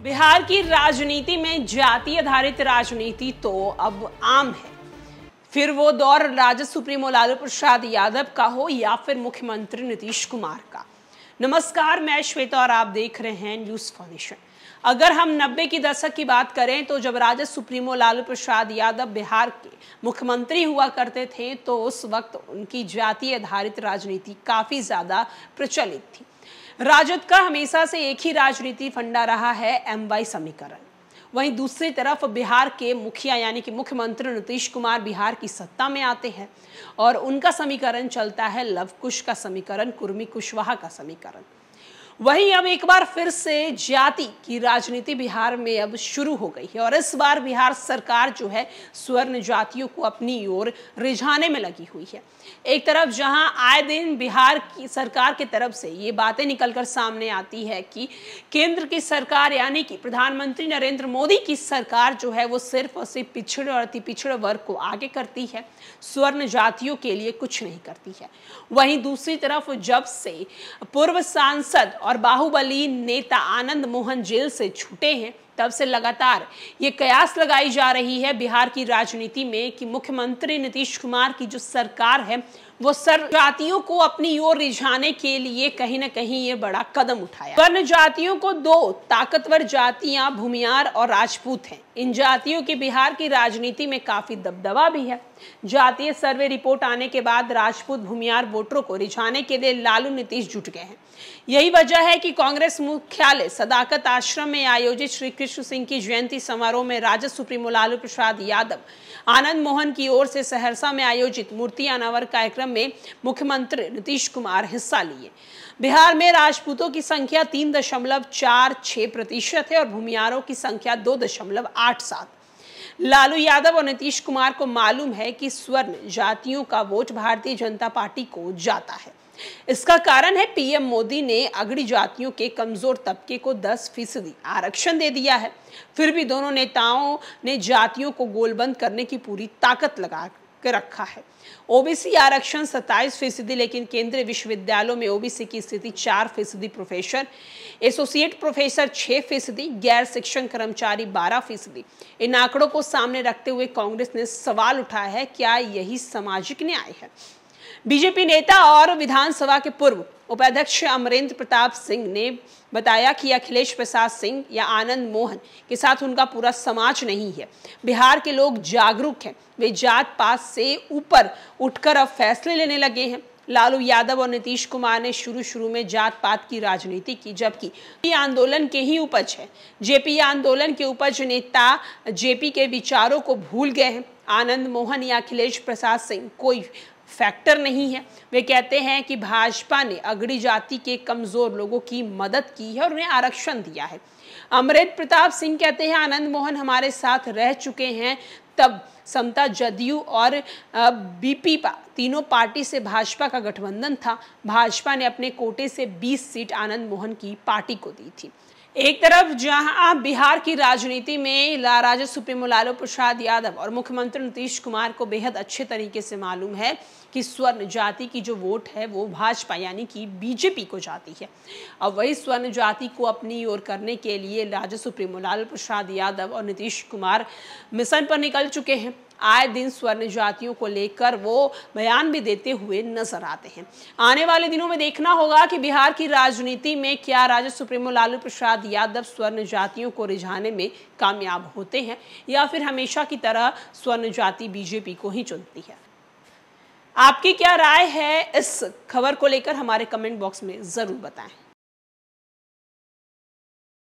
बिहार की राजनीति में जाति आधारित राजनीति तो अब आम है। फिर वो दौर राजद सुप्रीमो लालू प्रसाद यादव का हो या फिर मुख्यमंत्री नीतीश कुमार का। नमस्कार, मैं श्वेता और आप देख रहे हैं न्यूज़ फाउंडेशन। अगर हम 90 की दशक की बात करें तो जब राजद सुप्रीमो लालू प्रसाद यादव बिहार के मुख्यमंत्री हुआ करते थे तो उस वक्त उनकी जाति आधारित राजनीति काफी ज्यादा प्रचलित थी। राजद का हमेशा से एक ही राजनीति फंडा रहा है, MY समीकरण। वहीं दूसरी तरफ बिहार के मुखिया यानी कि मुख्यमंत्री नीतीश कुमार बिहार की सत्ता में आते हैं और उनका समीकरण चलता है लव कुश का समीकरण, कुर्मी कुशवाहा का समीकरण। वहीं अब एक बार फिर से जाति की राजनीति बिहार में अब शुरू हो गई है और इस बार बिहार सरकार जो है स्वर्ण जातियों को अपनी ओर रिझाने में लगी हुई है। एक तरफ जहां आए दिन बिहार की सरकार की तरफ से ये बातें निकलकर सामने आती है कि केंद्र की सरकार यानी कि प्रधानमंत्री नरेंद्र मोदी की सरकार जो है वो सिर्फ और सिर्फ पिछड़े और अति पिछड़े वर्ग को आगे करती है, स्वर्ण जातियों के लिए कुछ नहीं करती है। वहीं दूसरी तरफ जब से पूर्व सांसद और बाहुबली नेता आनंद मोहन जेल से छूटे हैं तब से लगातार ये कयास लगाई जा रही है बिहार की राजनीति में कि मुख्यमंत्री नीतीश कुमार की जो सरकार है वो सर्व जातियों को अपनी ओर रिझाने के लिए कहीं ना कहीं ये बड़ा कदम उठाया। वर्ण जातियों को दो ताकतवर जातियां भूमियार और राजपूत हैं। इन जातियों के बिहार की राजनीति में काफी दबदबा भी है। जातीय सर्वे रिपोर्ट आने के बाद राजपूत भूमियार वोटरों को रिझाने के लिए लालू नीतीश जुट गए हैं। यही वजह है कि कांग्रेस मुख्यालय सदाकत आश्रम में आयोजित श्री कृष्ण सिंह की जयंती समारोह में राजद सुप्रीमो लालू प्रसाद यादव आनंद मोहन की ओर से सहरसा में आयोजित मूर्ति अनावर कार्यक्रम में मुख्यमंत्री नीतीश कुमार हिस्सा लिए। बिहार में राजपूतों की संख्या 3.46% है और भूमियारों की संख्या 2.87। लालू यादव और नीतीश कुमार को मालूम है कि स्वर्ण जातियों का वोट भारतीय जनता पार्टी को जाता है। इसका कारण है पीएम मोदी ने अगड़ी जातियों के कमजोर तबके को 10% आरक्षण दे दिया है। फिर भी दोनों नेताओं ने जातियों को गोलबंद करने की पूरी ताकत लगा के रखा है। ओबीसी आरक्षण 27%, लेकिन केंद्रीय विश्वविद्यालयों में ओबीसी की स्थिति 4%, प्रोफेसर एसोसिएट प्रोफेसर 6%, गैर शिक्षण कर्मचारी 12%। इन आंकड़ों को सामने रखते हुए कांग्रेस ने सवाल उठाया है, क्या यही सामाजिक न्याय है? बीजेपी नेता और विधानसभा के पूर्व उपाध्यक्ष अमरेंद्र प्रताप सिंह ने बताया कि अखिलेश प्रसाद सिंह या आनंद मोहन के साथ उनका पूरा समाज नहीं है। बिहार के लोग जागरूक हैं, वे जात पात से ऊपर उठकर अब फैसले लेने लगे हैं। लालू यादव और नीतीश कुमार ने शुरू में जात पात की राजनीति की, जबकि आंदोलन के ही उपज है। जेपी आंदोलन के उपज नेता जेपी के विचारों को भूल गए हैं। आनंद मोहन या अखिलेश प्रसाद सिंह कोई फैक्टर नहीं है। वे कहते हैं कि भाजपा ने अगड़ी जाति के कमजोर लोगों की मदद की है और उन्हें आरक्षण दिया है। अमरेंद्र प्रताप सिंह कहते हैं आनंद मोहन हमारे साथ रह चुके हैं, तब समता, जदयू और बीपीपा तीनों पार्टी से भाजपा का गठबंधन था। भाजपा ने अपने कोटे से 20 सीट आनंद मोहन की पार्टी को दी थी। एक तरफ जहां बिहार की राजनीति में राजद सुप्रीमो लालू प्रसाद यादव और मुख्यमंत्री नीतीश कुमार को बेहद अच्छे तरीके से मालूम है कि स्वर्ण जाति की जो वोट है वो भाजपा यानी कि बीजेपी को जाती है। अब वही स्वर्ण जाति को अपनी ओर करने के लिए राजद सुप्रीमो लालू प्रसाद यादव और नीतीश कुमार मिशन पर निकल चुके हैं। आए दिन स्वर्ण जातियों को लेकर वो बयान भी देते हुए नजर आते हैं। आने वाले दिनों में देखना होगा कि बिहार की राजनीति में क्या राजद सुप्रीमो लालू प्रसाद यादव स्वर्ण जातियों को रिझाने में कामयाब होते हैं या फिर हमेशा की तरह स्वर्ण जाति बीजेपी को ही चुनती है। आपकी क्या राय है इस खबर को लेकर हमारे कमेंट बॉक्स में जरूर बताएं।